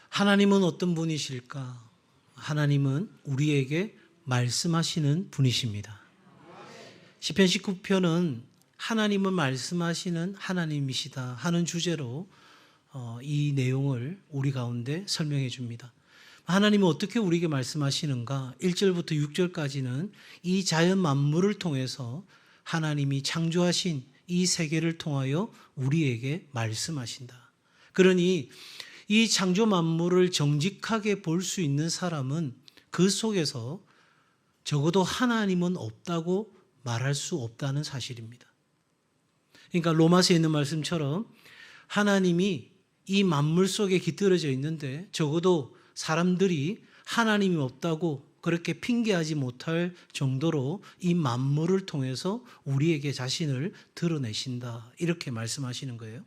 하나님은 어떤 분이실까? 하나님은 우리에게 말씀하시는 분이십니다. 시편 19편은 하나님은 말씀하시는 하나님이시다 하는 주제로 이 내용을 우리 가운데 설명해 줍니다. 하나님은 어떻게 우리에게 말씀하시는가? 1절부터 6절까지는 이 자연 만물을 통해서 하나님이 창조하신 이 세계를 통하여 우리에게 말씀하신다. 그러니 이 창조 만물을 정직하게 볼 수 있는 사람은 그 속에서 적어도 하나님은 없다고 말할 수 없다는 사실입니다. 그러니까 로마서에 있는 말씀처럼 하나님이 이 만물 속에 깃들어져 있는데 적어도 사람들이 하나님이 없다고 그렇게 핑계하지 못할 정도로 이 만물을 통해서 우리에게 자신을 드러내신다. 이렇게 말씀하시는 거예요.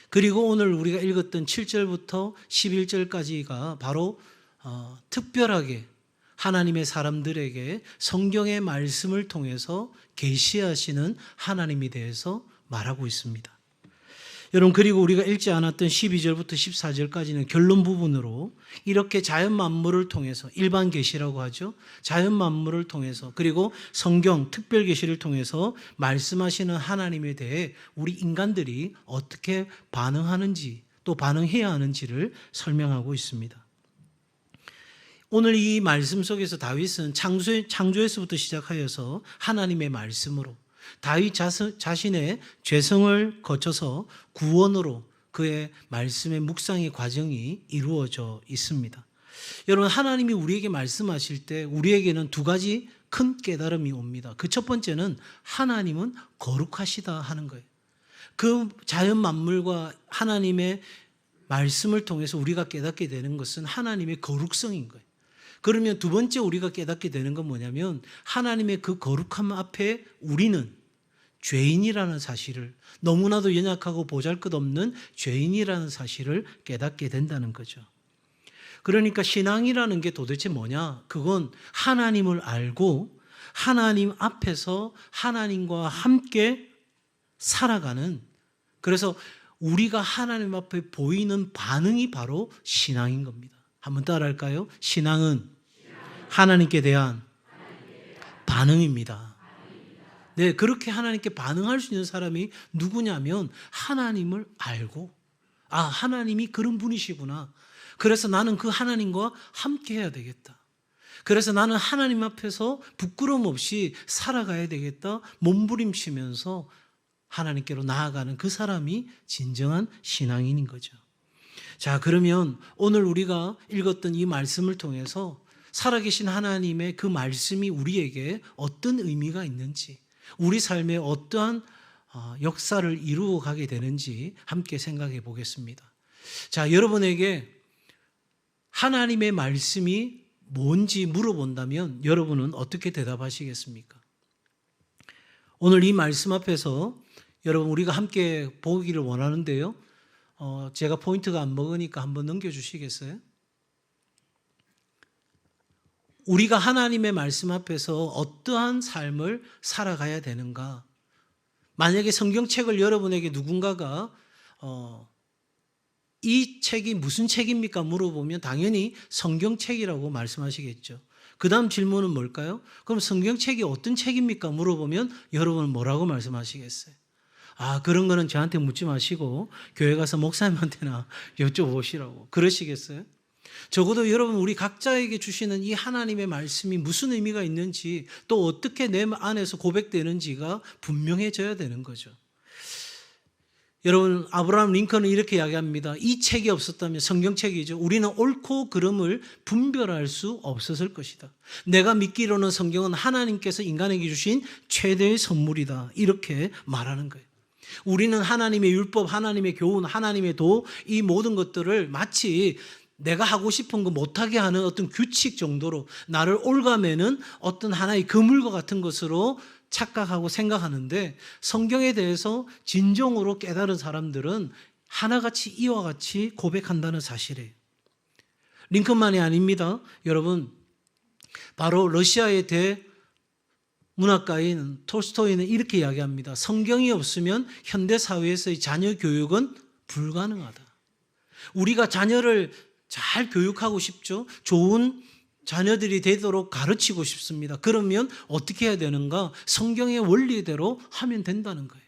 그리고 오늘 우리가 읽었던 7절부터 11절까지가 바로 특별하게 하나님의 사람들에게 성경의 말씀을 통해서 계시하시는 하나님에 대해서 말하고 있습니다. 여러분, 그리고 우리가 읽지 않았던 12절부터 14절까지는 결론 부분으로 이렇게 자연 만물을 통해서, 일반 계시라고 하죠. 자연 만물을 통해서, 그리고 성경 특별 계시를 통해서 말씀하시는 하나님에 대해 우리 인간들이 어떻게 반응하는지, 또 반응해야 하는지를 설명하고 있습니다. 오늘 이 말씀 속에서 다윗은 창조에서부터 시작하여서 하나님의 말씀으로 다윗 자신의 죄성을 거쳐서 구원으로 그의 말씀의 묵상의 과정이 이루어져 있습니다. 여러분, 하나님이 우리에게 말씀하실 때 우리에게는 두 가지 큰 깨달음이 옵니다. 그 첫 번째는 하나님은 거룩하시다 하는 거예요. 그 자연 만물과 하나님의 말씀을 통해서 우리가 깨닫게 되는 것은 하나님의 거룩성인 거예요. 그러면 두 번째 우리가 깨닫게 되는 건 뭐냐면 하나님의 그 거룩함 앞에 우리는 죄인이라는 사실을, 너무나도 연약하고 보잘것없는 죄인이라는 사실을 깨닫게 된다는 거죠. 그러니까 신앙이라는 게 도대체 뭐냐? 그건 하나님을 알고 하나님 앞에서 하나님과 함께 살아가는, 그래서 우리가 하나님 앞에 보이는 반응이 바로 신앙인 겁니다. 한번 따라할까요? 신앙은 하나님께 대한 반응입니다. 네, 그렇게 하나님께 반응할 수 있는 사람이 누구냐면 하나님을 알고, 하나님이 그런 분이시구나. 그래서 나는 그 하나님과 함께 해야 되겠다. 그래서 나는 하나님 앞에서 부끄러움 없이 살아가야 되겠다. 몸부림치면서 하나님께로 나아가는 그 사람이 진정한 신앙인인 거죠. 자, 그러면 오늘 우리가 읽었던 이 말씀을 통해서 살아계신 하나님의 그 말씀이 우리에게 어떤 의미가 있는지, 우리 삶에 어떠한 역사를 이루어 가게 되는지 함께 생각해 보겠습니다. 자, 여러분에게 하나님의 말씀이 뭔지 물어본다면 여러분은 어떻게 대답하시겠습니까? 오늘 이 말씀 앞에서 여러분 우리가 함께 보기를 원하는데요. 제가 포인트가 안 먹으니까 한번 넘겨주시겠어요? 우리가 하나님의 말씀 앞에서 어떠한 삶을 살아가야 되는가? 만약에 성경책을 여러분에게 누군가가 이 책이 무슨 책입니까? 물어보면 당연히 성경책이라고 말씀하시겠죠. 그 다음 질문은 뭘까요? 그럼 성경책이 어떤 책입니까? 물어보면 여러분은 뭐라고 말씀하시겠어요? 그런 거는 저한테 묻지 마시고 교회 가서 목사님한테나 여쭤보시라고 그러시겠어요? 적어도 여러분 우리 각자에게 주시는 이 하나님의 말씀이 무슨 의미가 있는지, 또 어떻게 내 안에서 고백되는지가 분명해져야 되는 거죠. 여러분, 아브라함 링컨은 이렇게 이야기합니다. 이 책이 없었다면, 성경책이죠, 우리는 옳고 그름을 분별할 수 없었을 것이다. 내가 믿기로는 성경은 하나님께서 인간에게 주신 최대의 선물이다. 이렇게 말하는 거예요. 우리는 하나님의 율법, 하나님의 교훈, 하나님의 도, 이 모든 것들을 마치 내가 하고 싶은 거 못하게 하는 어떤 규칙 정도로, 나를 옭아매는 어떤 하나의 그물과 같은 것으로 착각하고 생각하는데, 성경에 대해서 진정으로 깨달은 사람들은 하나같이 이와 같이 고백한다는 사실이에요. 링컨만이 아닙니다. 여러분, 바로 러시아의 대문학가인 톨스토이는 이렇게 이야기합니다. 성경이 없으면 현대사회에서의 자녀 교육은 불가능하다. 우리가 자녀를 잘 교육하고 싶죠. 좋은 자녀들이 되도록 가르치고 싶습니다. 그러면 어떻게 해야 되는가? 성경의 원리대로 하면 된다는 거예요.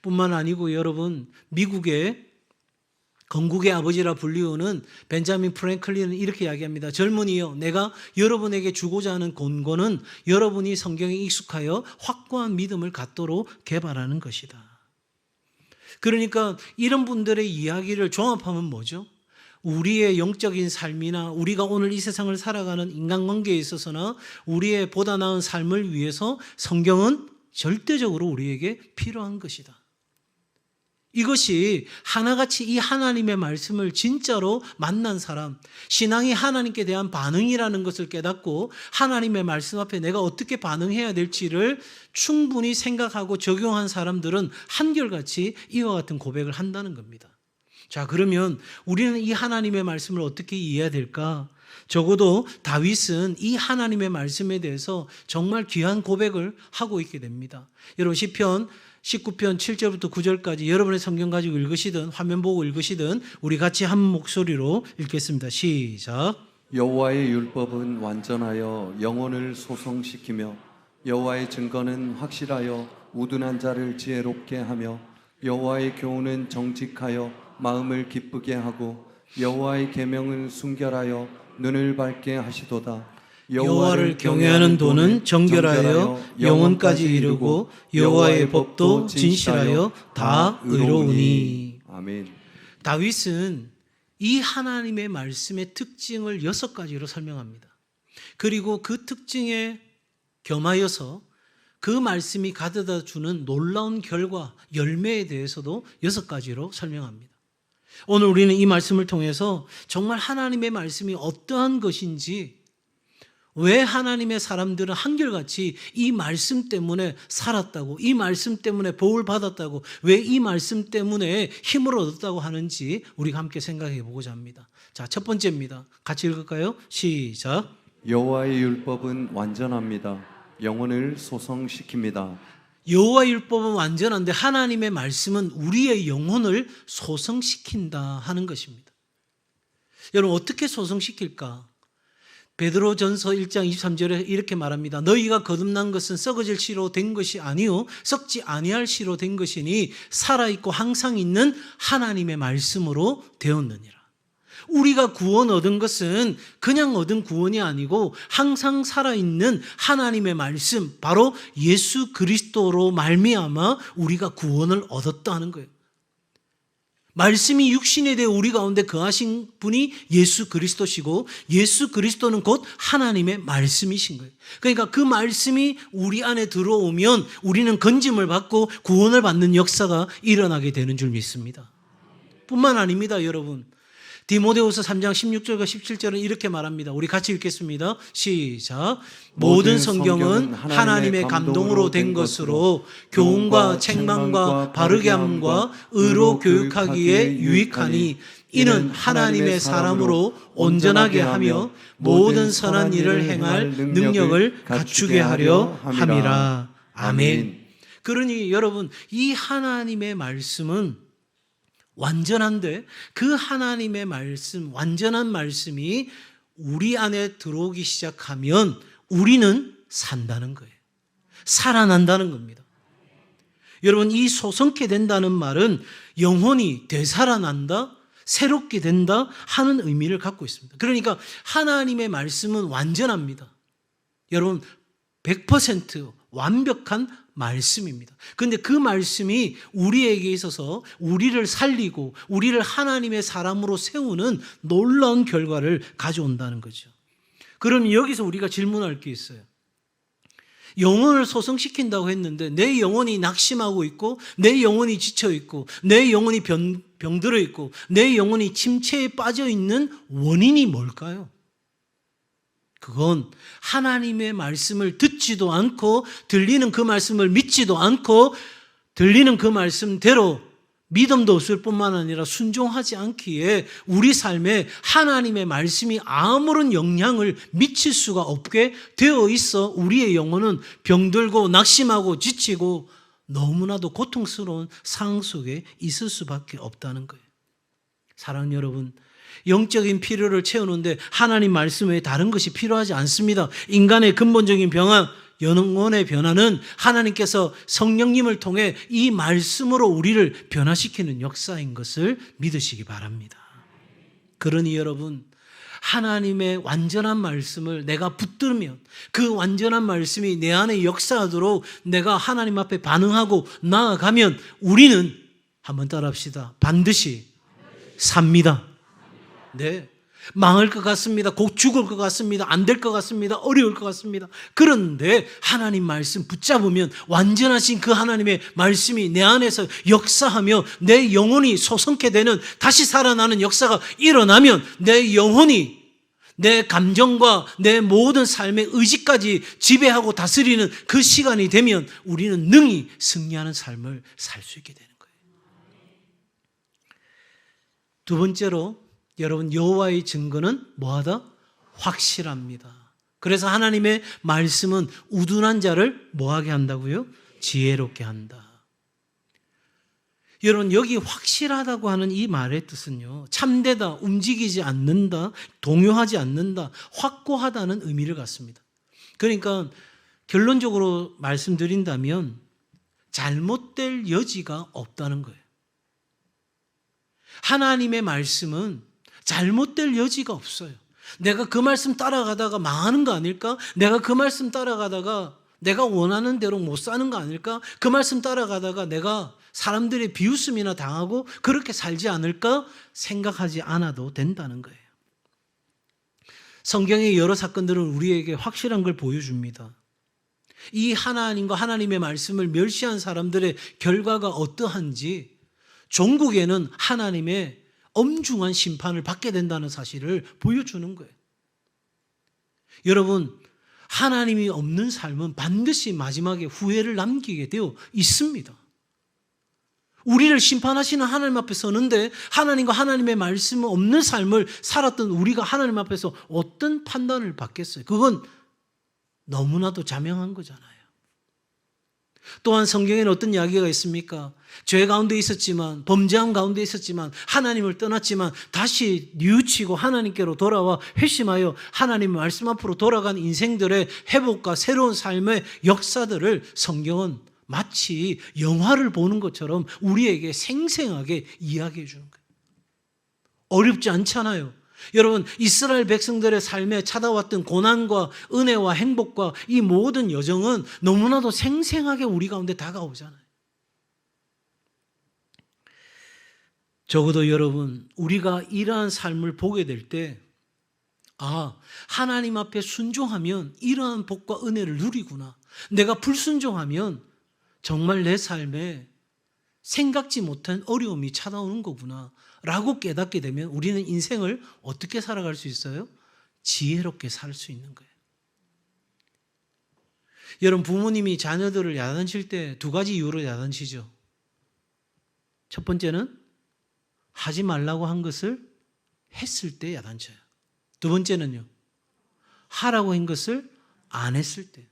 뿐만 아니고 여러분, 미국의 건국의 아버지라 불리우는 벤자민 프랭클린은 이렇게 이야기합니다. 젊은이여, 내가 여러분에게 주고자 하는 권고는 여러분이 성경에 익숙하여 확고한 믿음을 갖도록 개발하는 것이다. 그러니까 이런 분들의 이야기를 종합하면 뭐죠? 우리의 영적인 삶이나 우리가 오늘 이 세상을 살아가는 인간관계에 있어서나 우리의 보다 나은 삶을 위해서 성경은 절대적으로 우리에게 필요한 것이다. 이것이 하나같이 이 하나님의 말씀을 진짜로 만난 사람, 신앙이 하나님께 대한 반응이라는 것을 깨닫고 하나님의 말씀 앞에 내가 어떻게 반응해야 될지를 충분히 생각하고 적용한 사람들은 한결같이 이와 같은 고백을 한다는 겁니다. 자, 그러면 우리는 이 하나님의 말씀을 어떻게 이해해야 될까? 적어도 다윗은 이 하나님의 말씀에 대해서 정말 귀한 고백을 하고 있게 됩니다. 여러분, 시편 19편 7절부터 9절까지 여러분의 성경 가지고 읽으시든 화면 보고 읽으시든 우리 같이 한 목소리로 읽겠습니다. 시작. 여호와의 율법은 완전하여 영혼을 소성시키며 여호와의 증거는 확실하여 우둔한 자를 지혜롭게 하며 여호와의 교훈은 정직하여 마음을 기쁘게 하고 여호와의 계명은 순결하여 눈을 밝게 하시도다. 여호와를 경외하는 도는 정결하여 영혼까지 이르고 여호와의 법도 진실하여 다 의로우니. 아멘. 다윗은 이 하나님의 말씀의 특징을 6가지로 설명합니다. 그리고 그 특징에 겸하여서 그 말씀이 가져다 주는 놀라운 결과, 열매에 대해서도 6가지로 설명합니다. 오늘 우리는 이 말씀을 통해서 정말 하나님의 말씀이 어떠한 것인지, 왜 하나님의 사람들은 한결같이 이 말씀 때문에 살았다고, 이 말씀 때문에 복을 받았다고, 왜 이 말씀 때문에 힘을 얻었다고 하는지 우리가 함께 생각해 보고자 합니다. 자, 첫 번째입니다. 같이 읽을까요? 시작. 여호와의 율법은 완전합니다. 영혼을 소성시킵니다. 여호와의 율법은 완전한데 하나님의 말씀은 우리의 영혼을 소성시킨다 하는 것입니다. 여러분, 어떻게 소성시킬까? 베드로전서 1장 23절에 이렇게 말합니다. 너희가 거듭난 것은 썩어질 씨로 된 것이 아니요 썩지 아니할 씨로 된 것이니 살아있고 항상 있는 하나님의 말씀으로 되었느니라. 우리가 구원 얻은 것은 그냥 얻은 구원이 아니고 항상 살아있는 하나님의 말씀, 바로 예수 그리스도로 말미암아 우리가 구원을 얻었다 하는 거예요. 말씀이 육신에 대해 우리 가운데 거하신 분이 예수 그리스도시고 예수 그리스도는 곧 하나님의 말씀이신 거예요. 그러니까 그 말씀이 우리 안에 들어오면 우리는 건짐을 받고 구원을 받는 역사가 일어나게 되는 줄 믿습니다. 뿐만 아닙니다, 여러분. 디모데후서 3장 16절과 17절은 이렇게 말합니다. 우리 같이 읽겠습니다. 시작. 모든 성경은 하나님의 감동으로 된 것으로 교훈과 책망과 바르게 함과 의로 교육하기에 유익하니 이는 하나님의 사람으로 온전하게 하며 모든 선한 일을 행할 능력을 갖추게 하려 함이라. 아멘. 그러니 여러분, 이 하나님의 말씀은 완전한데 그 하나님의 말씀, 완전한 말씀이 우리 안에 들어오기 시작하면 우리는 산다는 거예요. 살아난다는 겁니다. 여러분, 이 소성케 된다는 말은 영혼이 되살아난다, 새롭게 된다 하는 의미를 갖고 있습니다. 그러니까 하나님의 말씀은 완전합니다. 여러분, 100% 완벽한 말씀입니다. 그런데 그 말씀이 우리에게 있어서 우리를 살리고 우리를 하나님의 사람으로 세우는 놀라운 결과를 가져온다는 거죠. 그럼 여기서 우리가 질문할 게 있어요. 영혼을 소성시킨다고 했는데 내 영혼이 낙심하고 있고 내 영혼이 지쳐 있고 내 영혼이 병들어 있고 내 영혼이 침체에 빠져 있는 원인이 뭘까요? 그건 하나님의 말씀을 듣지도 않고 들리는 그 말씀을 믿지도 않고 들리는 그 말씀대로 믿음도 없을 뿐만 아니라 순종하지 않기에 우리 삶에 하나님의 말씀이 아무런 영향을 미칠 수가 없게 되어 있어 우리의 영혼은 병들고 낙심하고 지치고 너무나도 고통스러운 상황 속에 있을 수밖에 없다는 거예요. 사랑하는 여러분, 영적인 필요를 채우는데 하나님 말씀 외에 다른 것이 필요하지 않습니다. 인간의 근본적인 변화, 영혼의 변화는 하나님께서 성령님을 통해 이 말씀으로 우리를 변화시키는 역사인 것을 믿으시기 바랍니다. 그러니 여러분, 하나님의 완전한 말씀을 내가 붙들면 그 완전한 말씀이 내 안에 역사하도록 내가 하나님 앞에 반응하고 나아가면 우리는, 한번 따라합시다, 반드시 삽니다. 네, 망할 것 같습니다. 곧 죽을 것 같습니다. 안 될 것 같습니다. 어려울 것 같습니다. 그런데 하나님 말씀 붙잡으면 완전하신 그 하나님의 말씀이 내 안에서 역사하며 내 영혼이 소성케 되는, 다시 살아나는 역사가 일어나면 내 영혼이 내 감정과 내 모든 삶의 의지까지 지배하고 다스리는 그 시간이 되면 우리는 능히 승리하는 삶을 살 수 있게 되는 거예요. 두 번째로 여러분, 여호와의 증거는 뭐하다? 확실합니다. 그래서 하나님의 말씀은 우둔한 자를 뭐하게 한다고요? 지혜롭게 한다. 여러분, 여기 확실하다고 하는 이 말의 뜻은요, 참되다, 움직이지 않는다, 동요하지 않는다, 확고하다는 의미를 갖습니다. 그러니까 결론적으로 말씀드린다면 잘못될 여지가 없다는 거예요. 하나님의 말씀은 잘못될 여지가 없어요. 내가 그 말씀 따라가다가 망하는 거 아닐까? 내가 그 말씀 따라가다가 내가 원하는 대로 못 사는 거 아닐까? 그 말씀 따라가다가 내가 사람들의 비웃음이나 당하고 그렇게 살지 않을까? 생각하지 않아도 된다는 거예요. 성경의 여러 사건들은 우리에게 확실한 걸 보여줍니다. 이 하나님과 하나님의 말씀을 멸시한 사람들의 결과가 어떠한지, 종국에는 하나님의 엄중한 심판을 받게 된다는 사실을 보여주는 거예요. 여러분, 하나님이 없는 삶은 반드시 마지막에 후회를 남기게 되어 있습니다. 우리를 심판하시는 하나님 앞에 서는데 하나님과 하나님의 말씀 없는 삶을 살았던 우리가 하나님 앞에서 어떤 판단을 받겠어요? 그건 너무나도 자명한 거잖아요. 또한 성경에는 어떤 이야기가 있습니까? 죄 가운데 있었지만, 범죄함 가운데 있었지만, 하나님을 떠났지만 다시 뉘우치고 하나님께로 돌아와 회심하여 하나님의 말씀 앞으로 돌아간 인생들의 회복과 새로운 삶의 역사들을 성경은 마치 영화를 보는 것처럼 우리에게 생생하게 이야기해 주는 거예요. 어렵지 않잖아요. 여러분, 이스라엘 백성들의 삶에 찾아왔던 고난과 은혜와 행복과 이 모든 여정은 너무나도 생생하게 우리 가운데 다가오잖아요. 적어도 여러분, 우리가 이러한 삶을 보게 될 때, 하나님 앞에 순종하면 이러한 복과 은혜를 누리구나. 내가 불순종하면 정말 내 삶에 생각지 못한 어려움이 찾아오는 거구나 라고 깨닫게 되면 우리는 인생을 어떻게 살아갈 수 있어요? 지혜롭게 살 수 있는 거예요. 여러분, 부모님이 자녀들을 야단칠 때 두 가지 이유로 야단치죠. 첫 번째는 하지 말라고 한 것을 했을 때 야단쳐요. 두 번째는요, 하라고 한 것을 안 했을 때.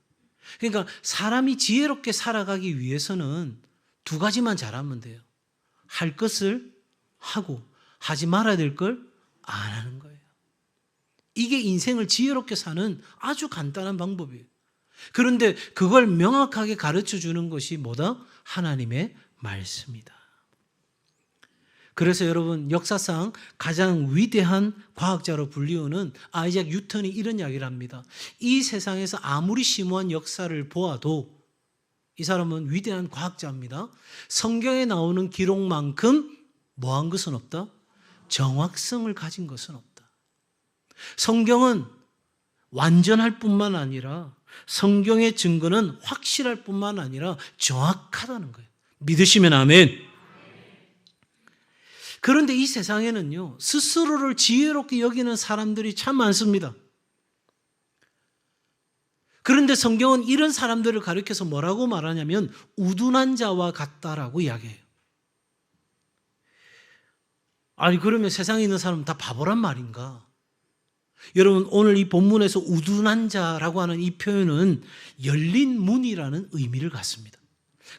그러니까 사람이 지혜롭게 살아가기 위해서는 두 가지만 잘하면 돼요. 할 것을 하고 하지 말아야 될 걸 안 하는 거예요. 이게 인생을 지혜롭게 사는 아주 간단한 방법이에요. 그런데 그걸 명확하게 가르쳐 주는 것이 뭐다? 하나님의 말씀이다. 그래서 여러분, 역사상 가장 위대한 과학자로 불리우는 아이작 뉴턴이 이런 이야기를 합니다. 이 세상에서 아무리 심오한 역사를 보아도 이 사람은 위대한 과학자입니다. 성경에 나오는 기록만큼 뭐한 것은 없다? 정확성을 가진 것은 없다. 성경은 완전할 뿐만 아니라 성경의 증거는 확실할 뿐만 아니라 정확하다는 거예요. 믿으시면 아멘. 그런데 이 세상에는요, 스스로를 지혜롭게 여기는 사람들이 참 많습니다. 그런데 성경은 이런 사람들을 가리켜서 뭐라고 말하냐면 우둔한 자와 같다라고 이야기해요. 아니, 그러면 세상에 있는 사람은 다 바보란 말인가? 여러분, 오늘 이 본문에서 우둔한 자라고 하는 이 표현은 열린 문이라는 의미를 갖습니다.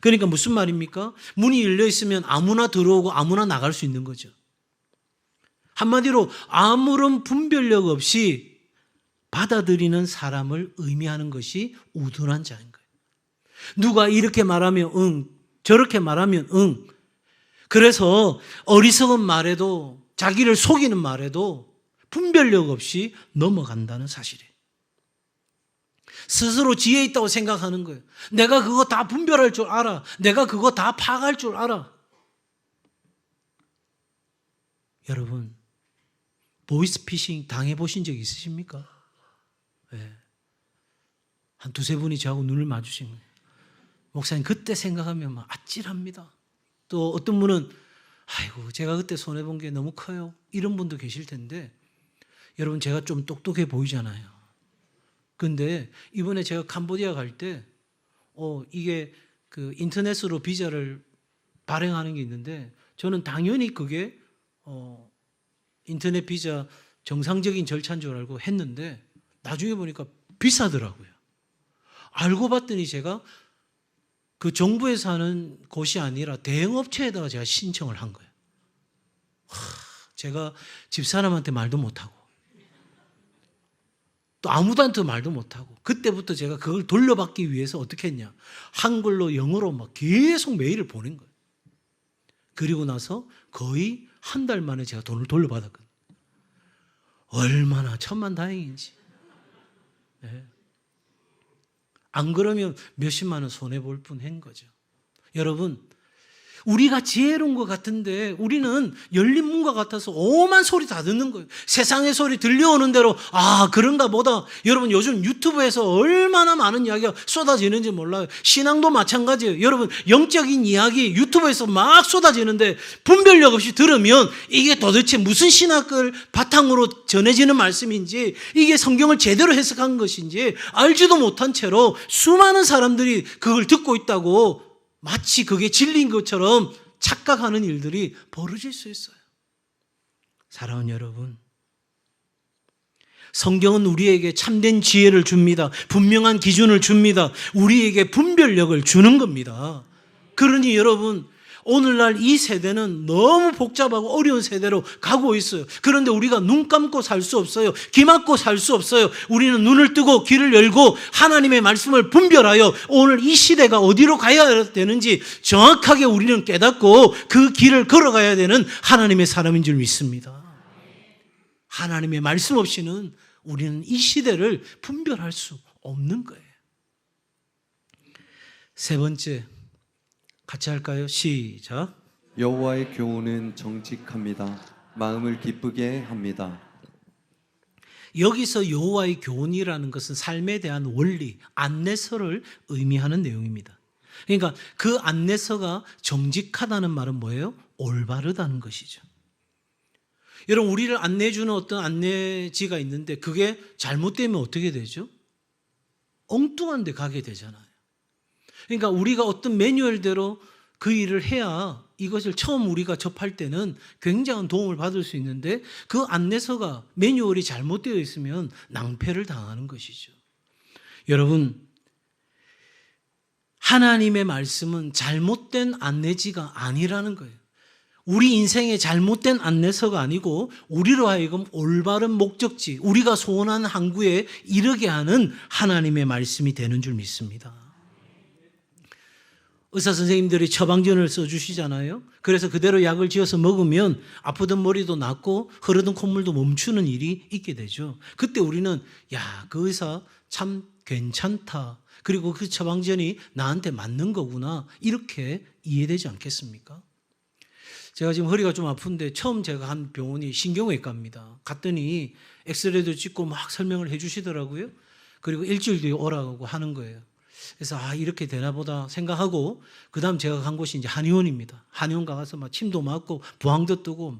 그러니까 무슨 말입니까? 문이 열려 있으면 아무나 들어오고 아무나 나갈 수 있는 거죠. 한마디로 아무런 분별력 없이 받아들이는 사람을 의미하는 것이 우둔한 자인 거예요. 누가 이렇게 말하면 응, 저렇게 말하면 응. 그래서 어리석은 말에도 자기를 속이는 말에도 분별력 없이 넘어간다는 사실이에요. 스스로 지혜 있다고 생각하는 거예요. 내가 그거 다 분별할 줄 알아. 내가 그거 다 파악할 줄 알아. 여러분, 보이스피싱 당해보신 적 있으십니까? 네. 한 두세 분이 저하고 눈을 마주친 거예요. 목사님, 그때 생각하면 막 아찔합니다. 또 어떤 분은 아이고, 제가 그때 손해본 게 너무 커요. 이런 분도 계실 텐데, 여러분, 제가 좀 똑똑해 보이잖아요. 근데 이번에 제가 캄보디아 갈 때, 이게 그 인터넷으로 비자를 발행하는 게 있는데, 저는 당연히 그게 인터넷 비자 정상적인 절차인 줄 알고 했는데, 나중에 보니까 비싸더라고요. 알고 봤더니 제가 그 정부에서 하는 곳이 아니라 대행업체에다가 제가 신청을 한 거예요. 제가 집사람한테 말도 못하고 또 아무도한테 말도 못하고 그때부터 제가 그걸 돌려받기 위해서 어떻게 했냐. 한글로 영어로 막 계속 메일을 보낸 거예요. 그리고 나서 거의 한 달 만에 제가 돈을 돌려받았거든요. 얼마나 천만다행인지. 네. 안 그러면 몇십만 원 손해볼 뻔한 거죠. 여러분, 우리가 지혜로운 것 같은데 우리는 열린 문과 같아서 오만 소리 다 듣는 거예요. 세상의 소리 들려오는 대로 그런가 보다. 여러분, 요즘 유튜브에서 얼마나 많은 이야기가 쏟아지는지 몰라요. 신앙도 마찬가지예요. 여러분, 영적인 이야기 유튜브에서 막 쏟아지는데 분별력 없이 들으면 이게 도대체 무슨 신학을 바탕으로 전해지는 말씀인지, 이게 성경을 제대로 해석한 것인지 알지도 못한 채로 수많은 사람들이 그걸 듣고 있다고 마치 그게 진리인 것처럼 착각하는 일들이 벌어질 수 있어요. 사랑하는 여러분, 성경은 우리에게 참된 지혜를 줍니다. 분명한 기준을 줍니다. 우리에게 분별력을 주는 겁니다. 그러니 여러분, 오늘날 이 세대는 너무 복잡하고 어려운 세대로 가고 있어요. 그런데 우리가 눈 감고 살 수 없어요. 귀 막고 살 수 없어요. 우리는 눈을 뜨고 귀를 열고 하나님의 말씀을 분별하여 오늘 이 시대가 어디로 가야 되는지 정확하게 우리는 깨닫고 그 길을 걸어가야 되는 하나님의 사람인 줄 믿습니다. 하나님의 말씀 없이는 우리는 이 시대를 분별할 수 없는 거예요. 세 번째, 같이 할까요? 시작. 여호와의 교훈은 정직합니다. 마음을 기쁘게 합니다. 여기서 여호와의 교훈이라는 것은 삶에 대한 원리, 안내서를 의미하는 내용입니다. 그러니까 그 안내서가 정직하다는 말은 뭐예요? 올바르다는 것이죠. 여러분, 우리를 안내해 주는 어떤 안내지가 있는데 그게 잘못되면 어떻게 되죠? 엉뚱한 데 가게 되잖아요. 그러니까 우리가 어떤 매뉴얼대로 그 일을 해야 이것을 처음 우리가 접할 때는 굉장한 도움을 받을 수 있는데 그 안내서가 매뉴얼이 잘못되어 있으면 낭패를 당하는 것이죠. 여러분, 하나님의 말씀은 잘못된 안내지가 아니라는 거예요. 우리 인생의 잘못된 안내서가 아니고 우리로 하여금 올바른 목적지, 우리가 소원한 항구에 이르게 하는 하나님의 말씀이 되는 줄 믿습니다. 의사 선생님들이 처방전을 써주시잖아요. 그래서 그대로 약을 지어서 먹으면 아프던 머리도 낫고 흐르던 콧물도 멈추는 일이 있게 되죠. 그때 우리는 그 의사 참 괜찮다. 그리고 그 처방전이 나한테 맞는 거구나. 이렇게 이해되지 않겠습니까? 제가 지금 허리가 좀 아픈데 처음 제가 간 병원이 신경외과입니다. 갔더니 엑스레이도 찍고 막 설명을 해 주시더라고요. 그리고 일주일 뒤에 오라고 하는 거예요. 그래서 이렇게 되나 보다 생각하고 그다음 제가 간 곳이 이제 한의원입니다. 한의원 가서 막 침도 맞고 부항도 뜨고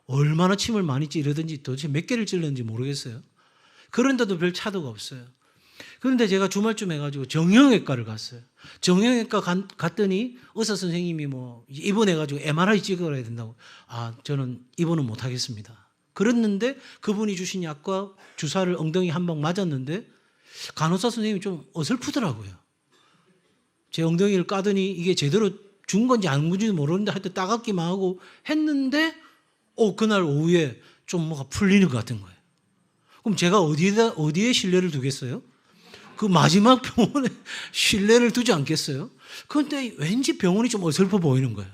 얼마나 침을 많이 찌르든지 도대체 몇 개를 찔렀는지 모르겠어요. 그런데도 별 차도가 없어요. 그런데 제가 주말쯤 해가지고 정형외과를 갔어요. 정형외과 갔더니 의사 선생님이 입원해가지고 MRI 찍어야 된다고. 저는 입원은 못하겠습니다. 그랬는데 그분이 주신 약과 주사를 엉덩이 한 방 맞았는데 간호사 선생님이 좀 어설프더라고요. 제 엉덩이를 까더니 이게 제대로 준 건지 안 준지도 모르는데 하여튼 따갑기만 하고 했는데 그날 오후에 좀 뭐가 풀리는 것 같은 거예요. 그럼 제가 어디에 신뢰를 두겠어요? 그 마지막 병원에 신뢰를 두지 않겠어요? 그런데 왠지 병원이 좀 어설퍼 보이는 거예요.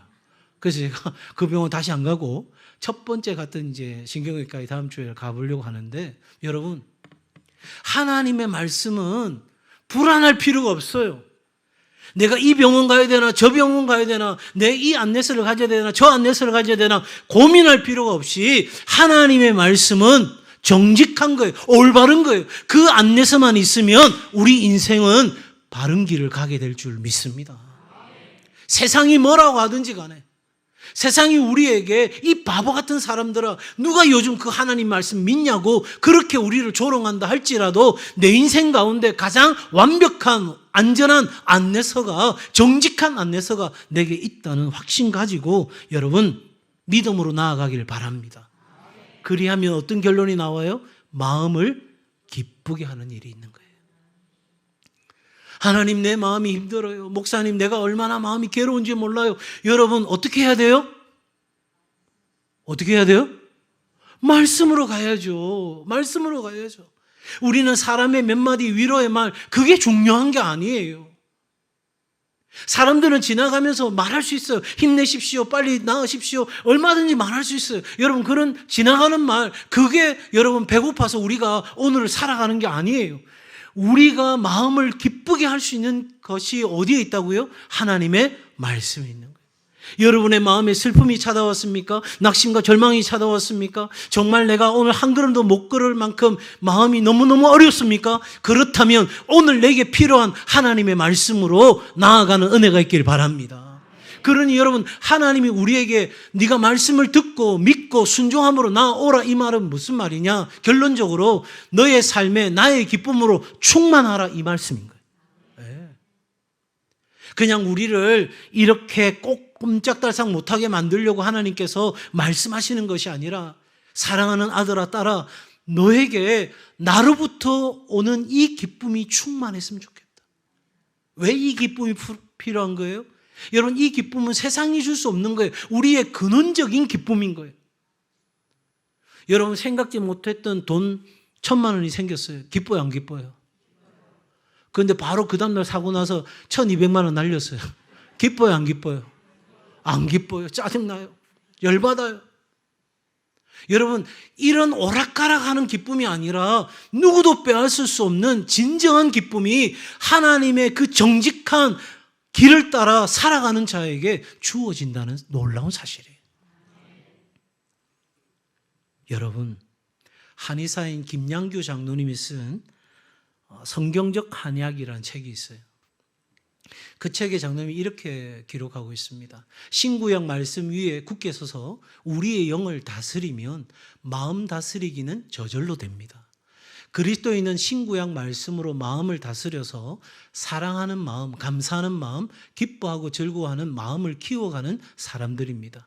그래서 제가 그 병원 다시 안 가고 첫 번째 갔던 이제 신경외과에 다음 주에 가보려고 하는데, 여러분, 하나님의 말씀은 불안할 필요가 없어요. 내가 이 병원 가야 되나 저 병원 가야 되나, 내 이 안내서를 가져야 되나 저 안내서를 가져야 되나 고민할 필요가 없이 하나님의 말씀은 정직한 거예요. 올바른 거예요. 그 안내서만 있으면 우리 인생은 바른 길을 가게 될 줄 믿습니다. 세상이 뭐라고 하든지 간에, 세상이 우리에게 이 바보 같은 사람들아 누가 요즘 그 하나님 말씀 믿냐고 그렇게 우리를 조롱한다 할지라도, 내 인생 가운데 가장 완벽한 안전한 안내서가, 정직한 안내서가 내게 있다는 확신 가지고 여러분 믿음으로 나아가길 바랍니다. 그리하면 어떤 결론이 나와요? 마음을 기쁘게 하는 일이 있는 거예요. 하나님, 내 마음이 힘들어요. 목사님, 내가 얼마나 마음이 괴로운지 몰라요. 여러분, 어떻게 해야 돼요? 어떻게 해야 돼요? 말씀으로 가야죠. 말씀으로 가야죠. 우리는 사람의 몇 마디 위로의 말, 그게 중요한 게 아니에요. 사람들은 지나가면서 말할 수 있어요. 힘내십시오. 빨리 나으십시오. 얼마든지 말할 수 있어요. 여러분, 그런 지나가는 말, 그게 여러분 배고파서 우리가 오늘을 살아가는 게 아니에요. 우리가 마음을 기쁘게 할 수 있는 것이 어디에 있다고요? 하나님의 말씀에 있는 거예요. 여러분의 마음에 슬픔이 찾아왔습니까? 낙심과 절망이 찾아왔습니까? 정말 내가 오늘 한 걸음도 못 걸을 만큼 마음이 너무너무 어렵습니까? 그렇다면 오늘 내게 필요한 하나님의 말씀으로 나아가는 은혜가 있길 바랍니다. 그러니 여러분, 하나님이 우리에게 네가 말씀을 듣고 믿고 순종함으로 나아오라, 이 말은 무슨 말이냐? 결론적으로 너의 삶에 나의 기쁨으로 충만하라, 이 말씀인 거예요. 그냥 우리를 이렇게 꼭 꼼짝달싹 못하게 만들려고 하나님께서 말씀하시는 것이 아니라, 사랑하는 아들아 딸아, 너에게 나로부터 오는 이 기쁨이 충만했으면 좋겠다. 왜 이 기쁨이 필요한 거예요? 여러분, 이 기쁨은 세상이 줄 수 없는 거예요. 우리의 근원적인 기쁨인 거예요. 여러분, 생각지 못했던 돈 1,000만 원이 생겼어요. 기뻐요, 안 기뻐요? 그런데 바로 그 다음날 사고 나서 1,200만 원 날렸어요. 기뻐요, 안 기뻐요? 안 기뻐요. 짜증나요. 열받아요. 여러분, 이런 오락가락하는 기쁨이 아니라 누구도 빼앗을 수 없는 진정한 기쁨이 하나님의 그 정직한 길을 따라 살아가는 자에게 주어진다는 놀라운 사실이에요. 여러분, 한의사인 김양규 장로님이 쓴 성경적 한약이라는 책이 있어요. 그 책에 장로님이 이렇게 기록하고 있습니다. 신구약 말씀 위에 굳게 서서 우리의 영을 다스리면 마음 다스리기는 저절로 됩니다. 그리스도인은 신구약 말씀으로 마음을 다스려서 사랑하는 마음, 감사하는 마음, 기뻐하고 즐거워하는 마음을 키워가는 사람들입니다.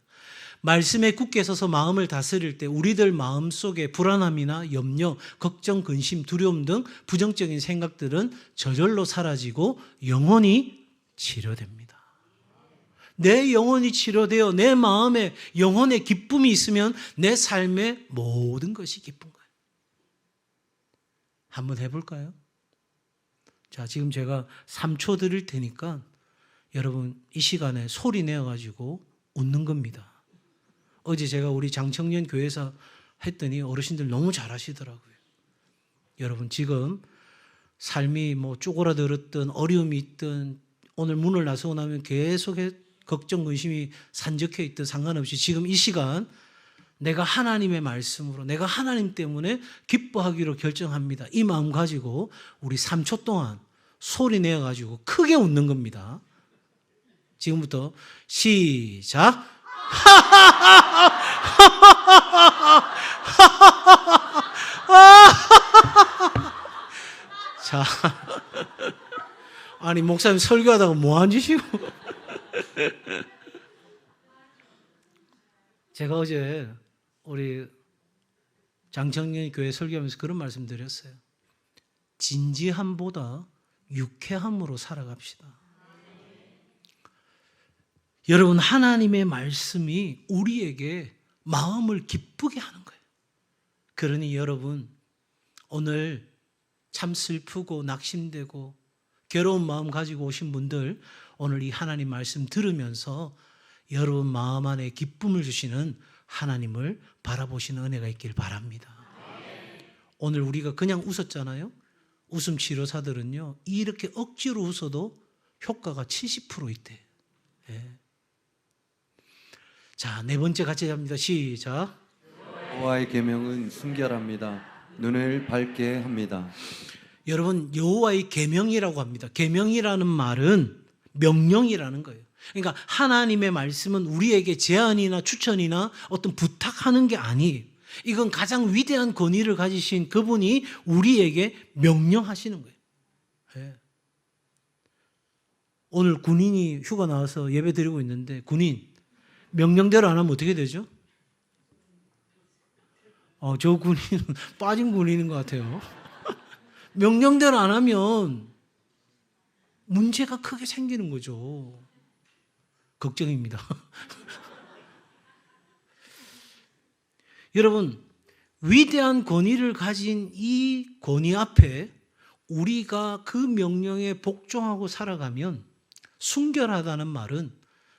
말씀에 굳게 서서 마음을 다스릴 때 우리들 마음속에 불안함이나 염려, 걱정, 근심, 두려움 등 부정적인 생각들은 저절로 사라지고 영혼이 치료됩니다. 내 영혼이 치료되어 내 마음에 영혼의 기쁨이 있으면 내 삶의 모든 것이 기쁜 거예요. 한번 해볼까요? 자, 지금 제가 3초 드릴 테니까 여러분 이 시간에 소리 내어가지고 웃는 겁니다. 어제 제가 우리 장청년 교회에서 했더니 어르신들 너무 잘하시더라고요. 여러분, 지금 삶이 뭐 쪼그라들었든 어려움이 있든 오늘 문을 나서고 나면 계속 걱정, 근심이 산적해 있든 상관없이 지금 이 시간 내가 하나님의 말씀으로, 내가 하나님 때문에 기뻐하기로 결정합니다. 이 마음 가지고 우리 3초 동안 소리 내어가지고 크게 웃는 겁니다. 지금부터 시작. 자, 아니 목사님 설교하다가 뭐 하는 짓이고? 제가 어제 우리 장청년 교회 설교하면서 그런 말씀 드렸어요. 진지함보다 유쾌함으로 살아갑시다. 여러분, 하나님의 말씀이 우리에게 마음을 기쁘게 하는 거예요. 그러니 여러분, 오늘 참 슬프고 낙심되고 괴로운 마음 가지고 오신 분들, 오늘 이 하나님 말씀 들으면서 여러분 마음 안에 기쁨을 주시는 하나님을 바라보시는 은혜가 있길 바랍니다. 오늘 우리가 그냥 웃었잖아요. 웃음 치료사들은요, 이렇게 억지로 웃어도 효과가 70% 있대요. 예. 자, 네 번째 같이 합니다. 시작. 여호와의 계명은 순결합니다. 눈을 밝게 합니다. 여러분, 여호와의 계명이라고 합니다. 계명이라는 말은 명령이라는 거예요. 그러니까 하나님의 말씀은 우리에게 제안이나 추천이나 어떤 부탁하는 게 아니에요. 이건 가장 위대한 권위를 가지신 그분이 우리에게 명령하시는 거예요. 네. 오늘 군인이 휴가 나와서 예배 드리고 있는데, 군인 명령대로 안 하면 어떻게 되죠? 저 군인은 빠진 군인인 것 같아요. 명령대로 안 하면 문제가 크게 생기는 거죠. 걱정입니다. 여러분, 위대한 권위를 가진 이 권위 앞에 우리가 그 명령에 복종하고 살아가면 순결하다는 말은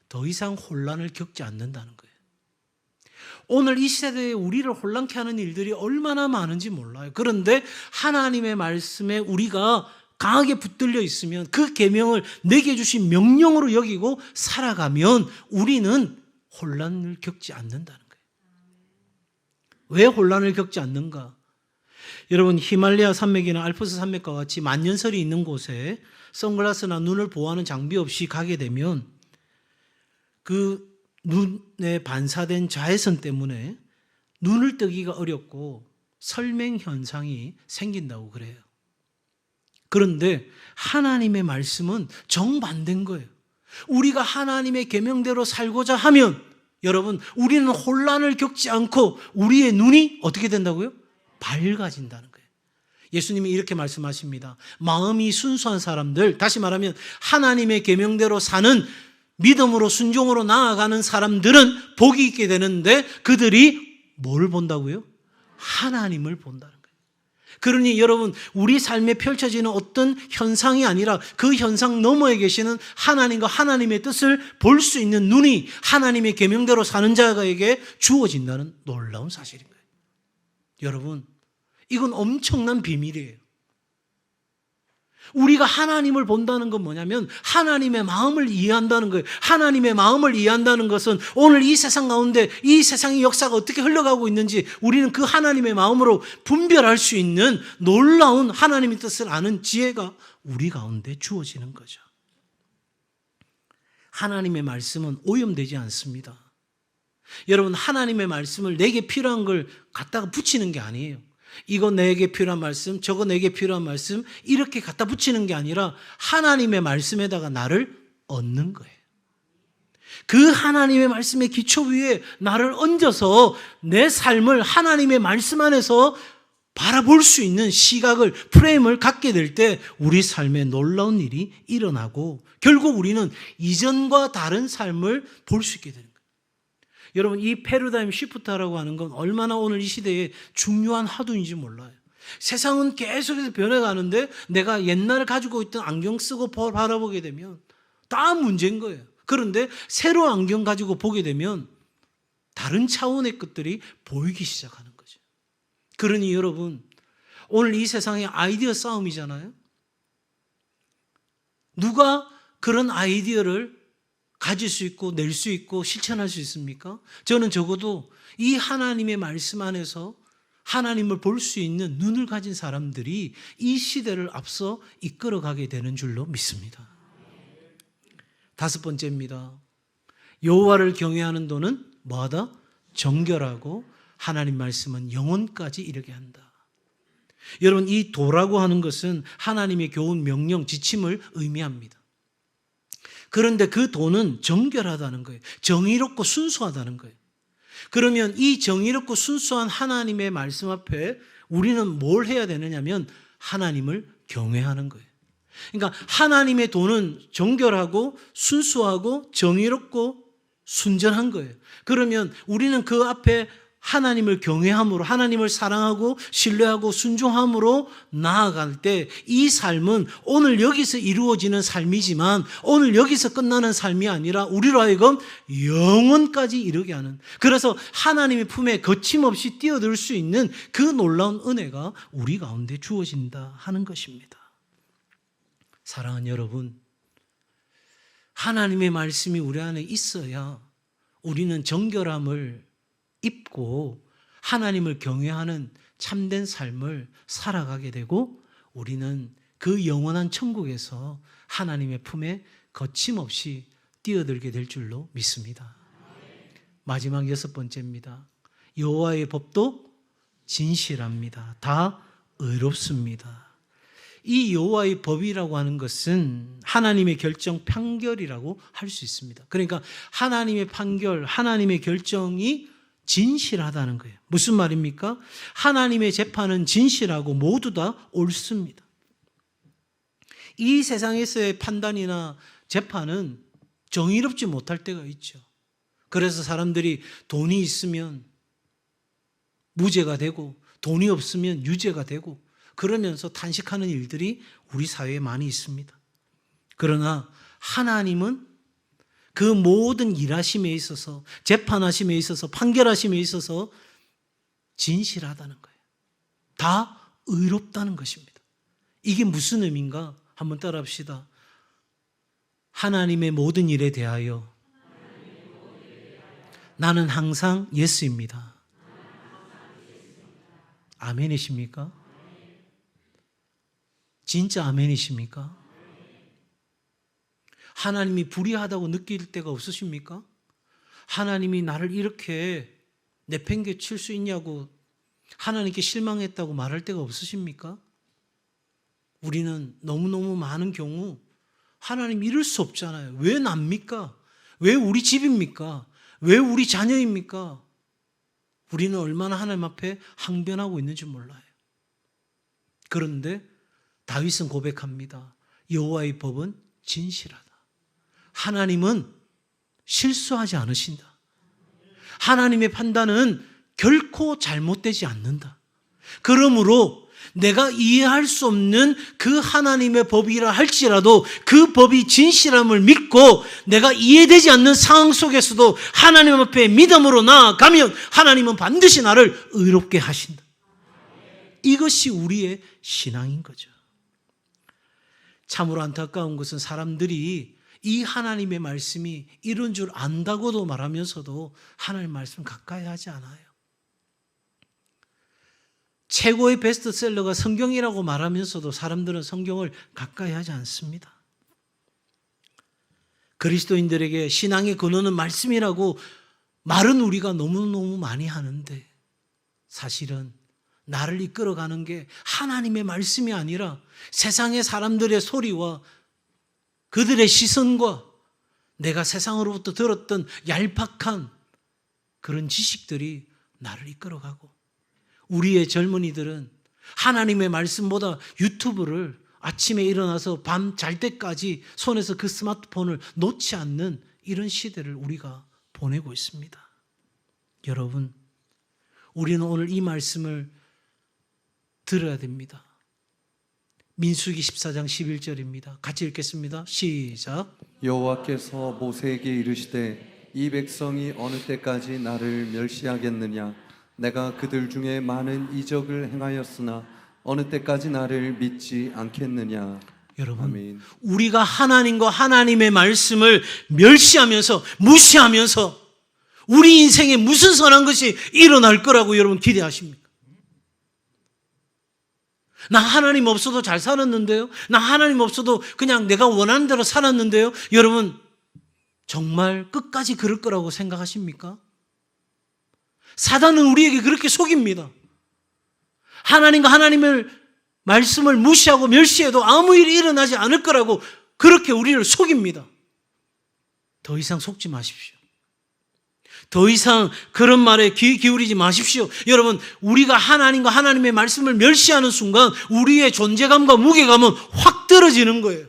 더 이상 혼란을 겪지 않는다는 거예요. 오늘 이 시대에 우리를 혼란케 하는 일들이 얼마나 많은지 몰라요. 그런데 하나님의 말씀에 우리가 강하게 붙들려 있으면 그 계명을 내게 주신 명령으로 여기고 살아가면 우리는 혼란을 겪지 않는다는 거예요. 왜 혼란을 겪지 않는가? 여러분, 히말라야 산맥이나 알프스 산맥과 같이 만년설이 있는 곳에 선글라스나 눈을 보호하는 장비 없이 가게 되면 그 눈에 반사된 자외선 때문에 눈을 뜨기가 어렵고 설맹 현상이 생긴다고 그래요. 그런데 하나님의 말씀은 정반대인 거예요. 우리가 하나님의 계명대로 살고자 하면 여러분, 우리는 혼란을 겪지 않고 우리의 눈이 어떻게 된다고요? 밝아진다는 거예요. 예수님이 이렇게 말씀하십니다. 마음이 순수한 사람들, 다시 말하면 하나님의 계명대로 사는 믿음으로 순종으로 나아가는 사람들은 복이 있게 되는데 그들이 뭘 본다고요? 하나님을 본다는 거예요. 그러니 여러분, 우리 삶에 펼쳐지는 어떤 현상이 아니라 그 현상 너머에 계시는 하나님과 하나님의 뜻을 볼 수 있는 눈이 하나님의 계명대로 사는 자에게 주어진다는 놀라운 사실인 거예요. 여러분, 이건 엄청난 비밀이에요. 우리가 하나님을 본다는 건 뭐냐면 하나님의 마음을 이해한다는 거예요. 하나님의 마음을 이해한다는 것은 오늘 이 세상 가운데 이 세상의 역사가 어떻게 흘러가고 있는지 우리는 그 하나님의 마음으로 분별할 수 있는 놀라운 하나님의 뜻을 아는 지혜가 우리 가운데 주어지는 거죠. 하나님의 말씀은 오염되지 않습니다. 여러분, 하나님의 말씀을 내게 필요한 걸 갖다가 붙이는 게 아니에요. 이거 내게 필요한 말씀, 저거 내게 필요한 말씀 이렇게 갖다 붙이는 게 아니라 하나님의 말씀에다가 나를 얹는 거예요. 그 하나님의 말씀의 기초 위에 나를 얹어서 내 삶을 하나님의 말씀 안에서 바라볼 수 있는 시각을, 프레임을 갖게 될 때 우리 삶에 놀라운 일이 일어나고 결국 우리는 이전과 다른 삶을 볼 수 있게 되는 거예요. 여러분, 이 패러다임 시프트라고 하는 건 얼마나 오늘 이 시대에 중요한 화두인지 몰라요. 세상은 계속해서 변해가는데 내가 옛날에 가지고 있던 안경 쓰고 바라보게 되면 다 문제인 거예요. 그런데 새로 안경 가지고 보게 되면 다른 차원의 것들이 보이기 시작하는 거죠. 그러니 여러분, 오늘 이 세상의 아이디어 싸움이잖아요. 누가 그런 아이디어를 가질 수 있고 낼 수 있고 실천할 수 있습니까? 저는 적어도 이 하나님의 말씀 안에서 하나님을 볼 수 있는 눈을 가진 사람들이 이 시대를 앞서 이끌어가게 되는 줄로 믿습니다. 다섯 번째입니다. 여호와를 경외하는 도는 뭐하다? 정결하고 하나님 말씀은 영혼까지 이르게 한다. 여러분, 이 도라고 하는 것은 하나님의 교훈, 명령, 지침을 의미합니다. 그런데 그 도는 정결하다는 거예요. 정의롭고 순수하다는 거예요. 그러면 이 정의롭고 순수한 하나님의 말씀 앞에 우리는 뭘 해야 되느냐면 하나님을 경외하는 거예요. 그러니까 하나님의 도는 정결하고 순수하고 정의롭고 순전한 거예요. 그러면 우리는 그 앞에 하나님을 경외함으로, 하나님을 사랑하고 신뢰하고 순종함으로 나아갈 때 이 삶은 오늘 여기서 이루어지는 삶이지만 오늘 여기서 끝나는 삶이 아니라 우리로 하여금 영원까지 이르게 하는, 그래서 하나님의 품에 거침없이 뛰어들 수 있는 그 놀라운 은혜가 우리 가운데 주어진다 하는 것입니다. 사랑하는 여러분, 하나님의 말씀이 우리 안에 있어야 우리는 정결함을 입고 하나님을 경외하는 참된 삶을 살아가게 되고 우리는 그 영원한 천국에서 하나님의 품에 거침없이 뛰어들게 될 줄로 믿습니다. 마지막 6번째입니다. 여호와의 법도 진실합니다. 다 의롭습니다. 이 여호와의 법이라고 하는 것은 하나님의 결정 판결이라고 할 수 있습니다. 그러니까 하나님의 판결, 하나님의 결정이 진실하다는 거예요. 무슨 말입니까? 하나님의 재판은 진실하고 모두 다 옳습니다. 이 세상에서의 판단이나 재판은 정의롭지 못할 때가 있죠. 그래서 사람들이 돈이 있으면 무죄가 되고 돈이 없으면 유죄가 되고 그러면서 탄식하는 일들이 우리 사회에 많이 있습니다. 그러나 하나님은 그 모든 일하심에 있어서, 재판하심에 있어서, 판결하심에 있어서 진실하다는 거예요. 다 의롭다는 것입니다. 이게 무슨 의미인가? 한번 따라합시다. 하나님의 모든 일에 대하여 나는 항상 예스입니다. 아멘이십니까? 진짜 아멘이십니까? 하나님이 불의하다고 느낄 때가 없으십니까? 하나님이 나를 이렇게 내팽개칠 수 있냐고 하나님께 실망했다고 말할 때가 없으십니까? 우리는 너무너무 많은 경우 하나님 이럴 수 없잖아요. 왜 납니까? 왜 우리 집입니까? 왜 우리 자녀입니까? 우리는 얼마나 하나님 앞에 항변하고 있는지 몰라요. 그런데 다윗은 고백합니다. 여호와의 법은 진실하다. 하나님은 실수하지 않으신다. 하나님의 판단은 결코 잘못되지 않는다. 그러므로 내가 이해할 수 없는 그 하나님의 법이라 할지라도 그 법이 진실함을 믿고 내가 이해되지 않는 상황 속에서도 하나님 앞에 믿음으로 나아가면 하나님은 반드시 나를 의롭게 하신다. 이것이 우리의 신앙인 거죠. 참으로 안타까운 것은 사람들이 이 하나님의 말씀이 이런 줄 안다고도 말하면서도 하나님의 말씀을 가까이 하지 않아요. 최고의 베스트셀러가 성경이라고 말하면서도 사람들은 성경을 가까이 하지 않습니다. 그리스도인들에게 신앙의 근원은 말씀이라고 말은 우리가 너무너무 많이 하는데 사실은 나를 이끌어가는 게 하나님의 말씀이 아니라 세상의 사람들의 소리와 그들의 시선과 내가 세상으로부터 들었던 얄팍한 그런 지식들이 나를 이끌어가고 우리의 젊은이들은 하나님의 말씀보다 유튜브를 아침에 일어나서 밤 잘 때까지 손에서 그 스마트폰을 놓지 않는 이런 시대를 우리가 보내고 있습니다. 여러분, 우리는 오늘 이 말씀을 들어야 됩니다. 민수기 14장 11절입니다. 같이 읽겠습니다. 시작. 여호와께서 모세에게 이르시되 이 백성이 어느 때까지 나를 멸시하겠느냐? 내가 그들 중에 많은 이적을 행하였으나 어느 때까지 나를 믿지 않겠느냐? 여러분, 아멘. 우리가 하나님과 하나님의 말씀을 멸시하면서 무시하면서 우리 인생에 무슨 선한 것이 일어날 거라고 여러분 기대하십니까? 나 하나님 없어도 잘 살았는데요. 나 하나님 없어도 그냥 내가 원하는 대로 살았는데요. 여러분, 정말 끝까지 그럴 거라고 생각하십니까? 사단은 우리에게 그렇게 속입니다. 하나님과 하나님의 말씀을 무시하고 멸시해도 아무 일이 일어나지 않을 거라고 그렇게 우리를 속입니다. 더 이상 속지 마십시오. 더 이상 그런 말에 귀 기울이지 마십시오. 여러분, 우리가 하나님과 하나님의 말씀을 멸시하는 순간 우리의 존재감과 무게감은 확 떨어지는 거예요.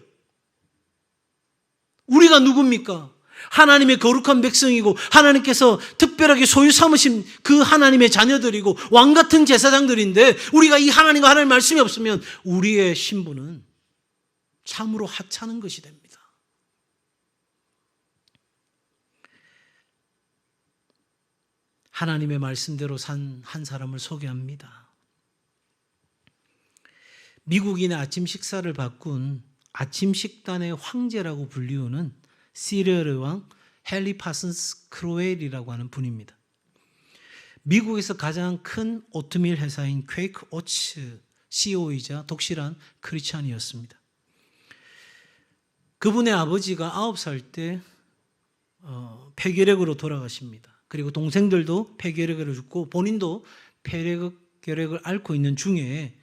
우리가 누굽니까? 하나님의 거룩한 백성이고 하나님께서 특별하게 소유 삼으신 그 하나님의 자녀들이고 왕같은 제사장들인데 우리가 이 하나님과 하나님의 말씀이 없으면 우리의 신분은 참으로 하찮은 것이 됩니다. 하나님의 말씀대로 산 한 사람을 소개합니다. 미국인의 아침 식사를 바꾼 아침 식단의 황제라고 불리우는 시리얼의 왕 헨리 파슨스 크로웰이라고 하는 분입니다. 미국에서 가장 큰 오트밀 회사인 퀘이크 오츠 CEO이자 독실한 크리스찬이었습니다. 그분의 아버지가 9살 때 폐결핵으로 돌아가십니다. 그리고 동생들도 폐결핵으로 죽고 본인도 폐결핵을 앓고 있는 중에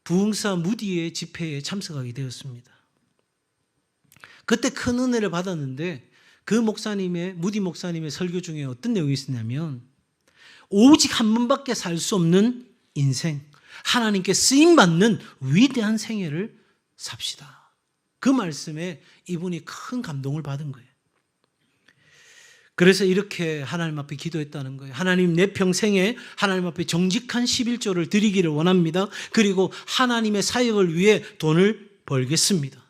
부흥사 무디의 집회에 참석하게 되었습니다. 그때 큰 은혜를 받았는데 그 무디 목사님의 설교 중에 어떤 내용이 있었냐면 오직 한 번밖에 살 수 없는 인생, 하나님께 쓰임받는 위대한 생애를 삽시다. 그 말씀에 이분이 큰 감동을 받은 거예요. 그래서 이렇게 하나님 앞에 기도했다는 거예요. 하나님, 내 평생에 하나님 앞에 정직한 11조를 드리기를 원합니다. 그리고 하나님의 사역을 위해 돈을 벌겠습니다.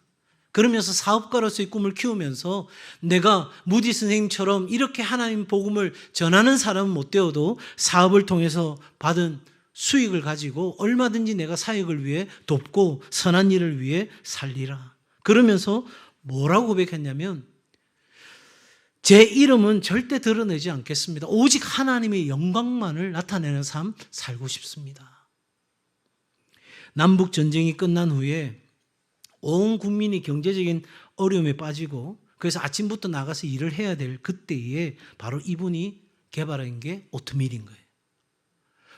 그러면서 사업가로서의 꿈을 키우면서 내가 무디 선생님처럼 이렇게 하나님 복음을 전하는 사람은 못 되어도 사업을 통해서 받은 수익을 가지고 얼마든지 내가 사역을 위해 돕고 선한 일을 위해 살리라. 그러면서 뭐라고 고백했냐면 제 이름은 절대 드러내지 않겠습니다. 오직 하나님의 영광만을 나타내는 삶 살고 싶습니다. 남북 전쟁이 끝난 후에 온 국민이 경제적인 어려움에 빠지고 그래서 아침부터 나가서 일을 해야 될 그때에 바로 이분이 개발한 게 오트밀인 거예요.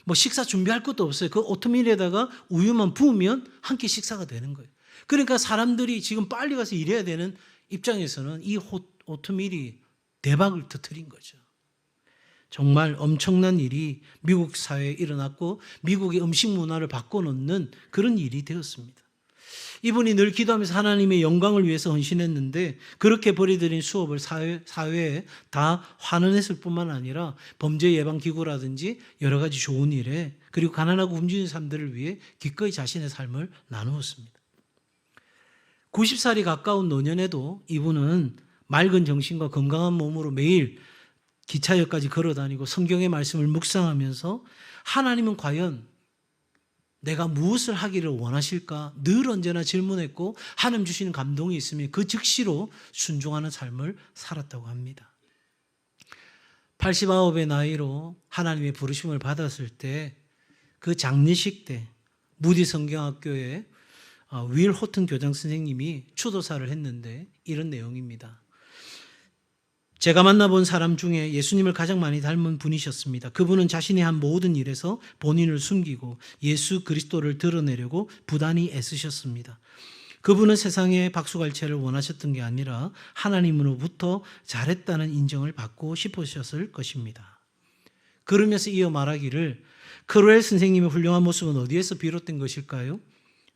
뭐 식사 준비할 것도 없어요. 그 오트밀에다가 우유만 부으면 한 끼 식사가 되는 거예요. 그러니까 사람들이 지금 빨리 가서 일해야 되는 입장에서는 이 오트밀이 대박을 터뜨린 거죠. 정말 엄청난 일이 미국 사회에 일어났고 미국의 음식 문화를 바꿔놓는 그런 일이 되었습니다. 이분이 늘 기도하면서 하나님의 영광을 위해서 헌신했는데 그렇게 벌이들인 수업을 사회에 다 환원했을 뿐만 아니라 범죄 예방기구라든지 여러 가지 좋은 일에 그리고 가난하고 굶주린 사람들을 위해 기꺼이 자신의 삶을 나누었습니다. 90살이 가까운 노년에도 이분은 맑은 정신과 건강한 몸으로 매일 기차역까지 걸어다니고 성경의 말씀을 묵상하면서 하나님은 과연 내가 무엇을 하기를 원하실까 늘 언제나 질문했고 하나님 주시는 감동이 있으면 그 즉시로 순종하는 삶을 살았다고 합니다. 89의 나이로 하나님의 부르심을 받았을 때 그 장례식 때 무디 성경학교에 윌 호튼 교장 선생님이 추도사를 했는데 이런 내용입니다. 제가 만나본 사람 중에 예수님을 가장 많이 닮은 분이셨습니다. 그분은 자신이 한 모든 일에서 본인을 숨기고 예수 그리스도를 드러내려고 부단히 애쓰셨습니다. 그분은 세상에 박수갈채를 원하셨던 게 아니라 하나님으로부터 잘했다는 인정을 받고 싶으셨을 것입니다. 그러면서 이어 말하기를 크로웰 선생님의 훌륭한 모습은 어디에서 비롯된 것일까요?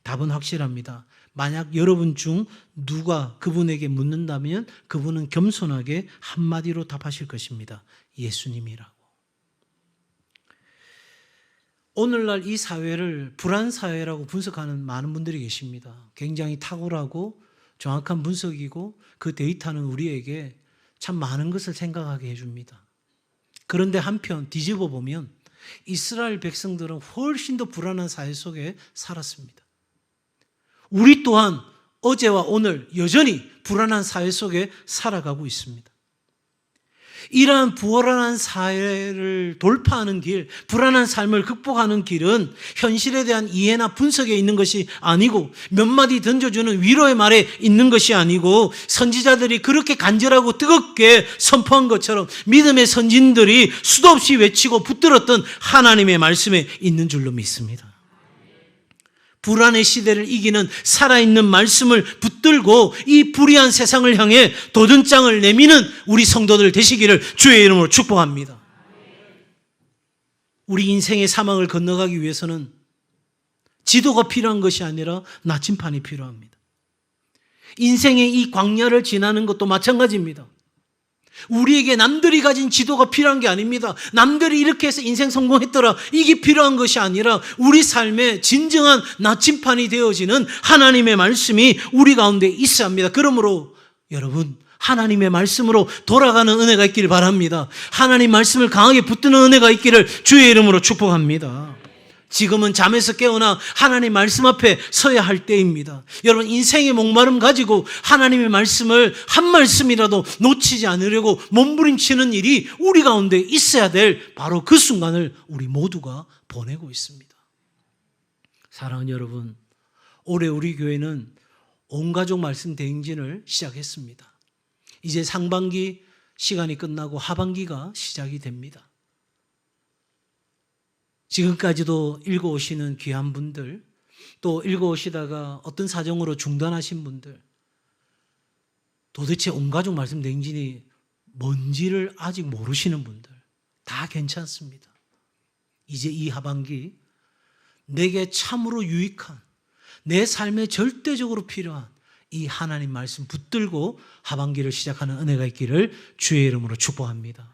답은 확실합니다. 만약 여러분 중 누가 그분에게 묻는다면 그분은 겸손하게 한마디로 답하실 것입니다. 예수님이라고. 오늘날 이 사회를 불안 사회라고 분석하는 많은 분들이 계십니다. 굉장히 탁월하고 정확한 분석이고 그 데이터는 우리에게 참 많은 것을 생각하게 해줍니다. 그런데 한편 뒤집어 보면 이스라엘 백성들은 훨씬 더 불안한 사회 속에 살았습니다. 우리 또한 어제와 오늘 여전히 불안한 사회 속에 살아가고 있습니다. 이러한 불안한 사회를 돌파하는 길, 불안한 삶을 극복하는 길은 현실에 대한 이해나 분석에 있는 것이 아니고 몇 마디 던져주는 위로의 말에 있는 것이 아니고 선지자들이 그렇게 간절하고 뜨겁게 선포한 것처럼 믿음의 선진들이 수도 없이 외치고 붙들었던 하나님의 말씀에 있는 줄로 믿습니다. 불안의 시대를 이기는 살아있는 말씀을 붙들고 이 불의한 세상을 향해 도전장을 내미는 우리 성도들 되시기를 주의 이름으로 축복합니다. 우리 인생의 사막을 건너가기 위해서는 지도가 필요한 것이 아니라 나침판이 필요합니다. 인생의 이 광야를 지나는 것도 마찬가지입니다. 우리에게 남들이 가진 지도가 필요한 게 아닙니다. 남들이 이렇게 해서 인생 성공했더라, 이게 필요한 것이 아니라 우리 삶의 진정한 나침판이 되어지는 하나님의 말씀이 우리 가운데 있어야 합니다. 그러므로 여러분, 하나님의 말씀으로 돌아가는 은혜가 있기를 바랍니다. 하나님 말씀을 강하게 붙드는 은혜가 있기를 주의 이름으로 축복합니다. 지금은 잠에서 깨어나 하나님 말씀 앞에 서야 할 때입니다. 여러분, 인생의 목마름 가지고 하나님의 말씀을 한 말씀이라도 놓치지 않으려고 몸부림치는 일이 우리 가운데 있어야 될 바로 그 순간을 우리 모두가 보내고 있습니다. 사랑하는 여러분, 올해 우리 교회는 온가족 말씀 대행진을 시작했습니다. 이제 상반기 시간이 끝나고 하반기가 시작이 됩니다. 지금까지도 읽어오시는 귀한 분들, 또 읽어오시다가 어떤 사정으로 중단하신 분들, 도대체 온가족 말씀 대행진이 뭔지를 아직 모르시는 분들 다 괜찮습니다. 이제 이 하반기 내게 참으로 유익한, 내 삶에 절대적으로 필요한 이 하나님 말씀 붙들고 하반기를 시작하는 은혜가 있기를 주의 이름으로 축복합니다.